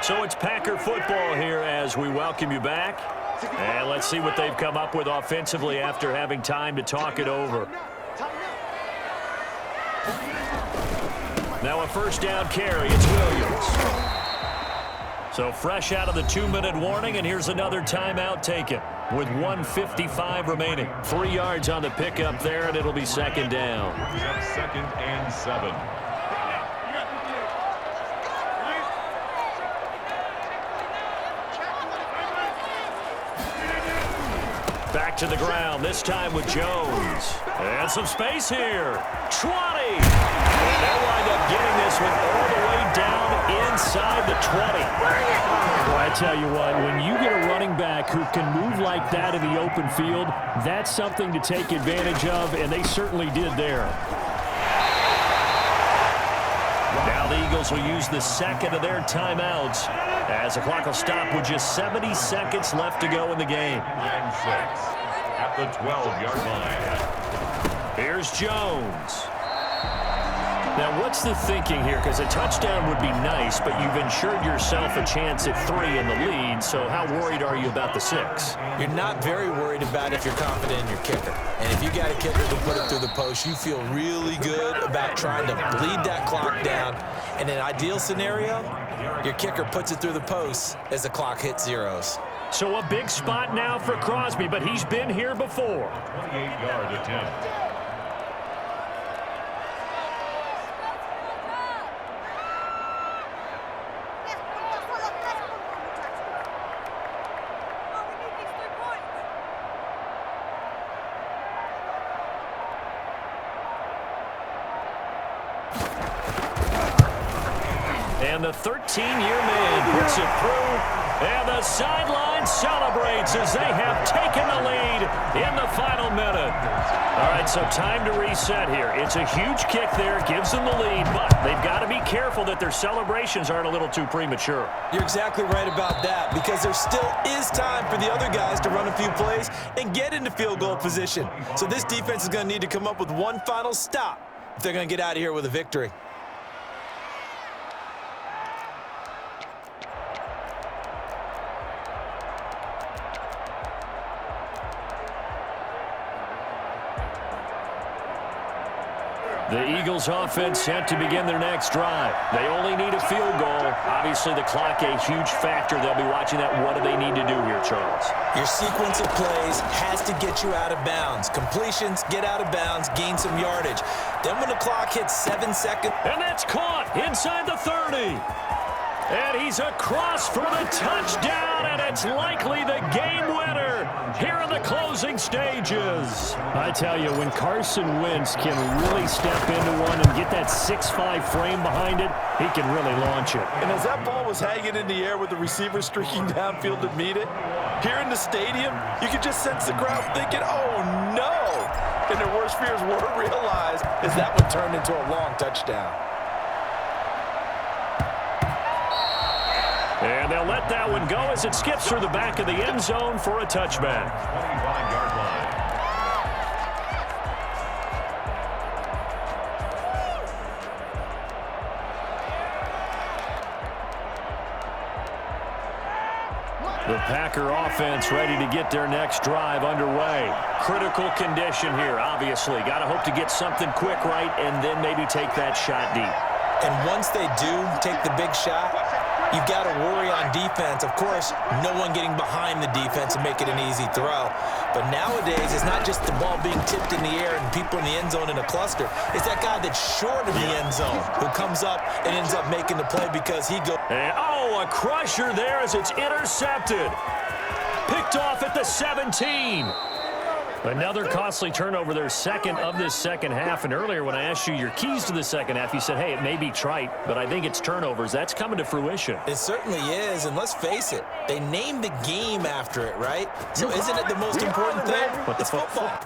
So it's Packer football here as we welcome you back. And let's see what they've come up with offensively after having time to talk it over. Now a first down carry. It's Williams. So fresh out of the 2-minute warning, and here's another timeout taken with 1:55 remaining. 3 yards on the pickup there, and it'll be second down. Second and 7. Back to the ground, this time with Jones. And some space here. 20. And they'll wind up getting this one all the way down inside the 20. Well, I tell you what, when you get a running back who can move like that in the open field, that's something to take advantage of, and they certainly did there. Now the Eagles will use the second of their timeouts as the clock will stop with just 70 seconds left to go in the game. And 6 at the 12-yard line. Here's Jones. Now, what's the thinking here? Because a touchdown would be nice, but you've ensured yourself a chance at 3 in the lead, so how worried are you about the 6? You're not very worried about if you're confident in your kicker. And if you got a kicker who put it through the post, you feel really good about trying to bleed that clock down. In an ideal scenario, your kicker puts it through the post as the clock hits zeros. So a big spot now for Crosby, but he's been here before. 28-yard attempt. And the 13-year man puts it through, and the sideline celebrates as they have taken the lead in the final minute. All right, so time to reset here. It's a huge kick there, gives them the lead, but they've got to be careful that their celebrations aren't a little too premature. You're exactly right about that, because there still is time for the other guys to run a few plays and get into field goal position. So this defense is going to need to come up with one final stop if they're going to get out of here with a victory. The Eagles offense set to begin their next drive. They only need a field goal. Obviously, the clock a huge factor. They'll be watching that. What do they need to do here, Charles? Your sequence of plays has to get you out of bounds. Completions, get out of bounds, gain some yardage. Then when the clock hits 7 seconds. And that's caught inside the 30. And he's across for the touchdown, and it's likely the game winner here in the closing stages. I tell you, when Carson Wentz can really step into one and get that 6'5" frame behind it, he can really launch it. And as that ball was hanging in the air with the receiver streaking downfield to meet it, here in the stadium, you could just sense the crowd thinking, oh, no. And their worst fears were realized as that one turned into a long touchdown. And they'll let that one go as it skips through the back of the end zone for a touchback. 25-yard line. The Packer offense ready to get their next drive underway. Critical condition here, obviously. Got to hope to get something quick right and then maybe take that shot deep. And once they do take the big shot, you've got to worry on defense. Of course, no one getting behind the defense and make it an easy throw. But nowadays, it's not just the ball being tipped in the air and people in the end zone in a cluster. It's that guy that's short of the end zone who comes up and ends up making the play because he goes. And, oh, a crusher there as it's intercepted. Picked off at the 17. Another costly turnover, their second of this second half. And earlier when I asked you your keys to the second half, you said, hey, it may be trite, but I think it's turnovers. That's coming to fruition. It certainly is, and let's face it, they named the game after it, right? So isn't it the most important thing? What the it's football.